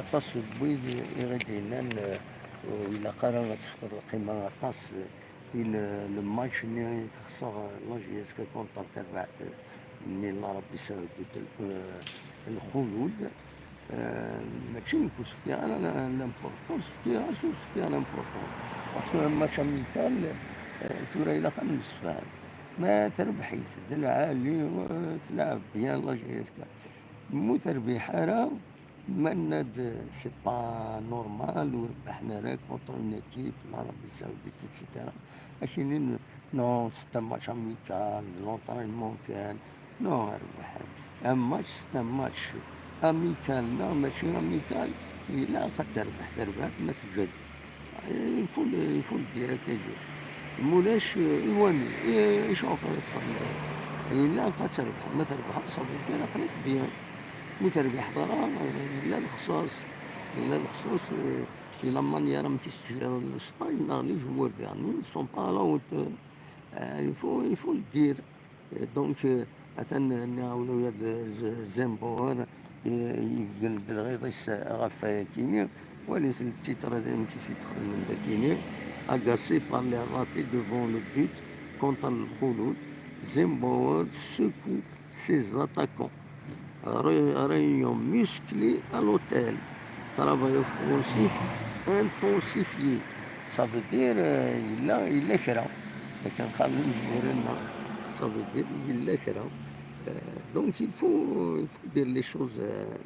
aṭas n wid i ɣ-d-yennan ilaq ara ad tefkeḍ lqima aṭas i lmatch-nni i texṣer Lajiezka كونتر تربحت مني الله ربي يسعدك الخلود. ماشي نكوس فيها انا لامبورطونس فيها سوس فيها لامبورطون باسكو ماتش اميكال ثورة الى نمسفان ما تربحي تدل عالي وتلعب بيان لاجيسكا مو تربيح راه مناد سي با نورمال وربحنا راك كونتر اون ايكيب الله ربي يسعدك اكسيتيرا ماشي نو ستا ماتش اميكال لونطرينمون كان نو ربح ان ماتش ستا ماتش اميكال لا ماشي اميكال لا قد تربح ما تجد يفول دير هكايا مولاش يواني يشوف لا قد تربح ما تربح صافي كان قلت بيان مو تربح ضرا لا الخصاص لا الخصوص إلا مانيير ما تيستجير لسباين لي جوار يعني سون با لا هوتور يفو دير دونك مثلا نعاونو ياد زيمبور يفقن بالغيطيس غاف كيني وليس التيتر هذا ماشي تيدخل من داكيني agacé par les ratés devant le but contre الخلود زيمبور secoue ses attaquants réunion musclée à l'hôtel travail offensif intensifié ça veut dire إلا كرا كان خالي مجبورنا ça veut dire إلا كرا دونك il faut dire les choses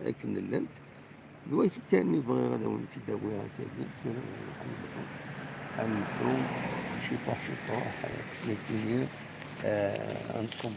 هاكن اللانت دلوقتي كان يبغي غدا ونتي داوي هكاك نروح شي طوح سليكيني نصب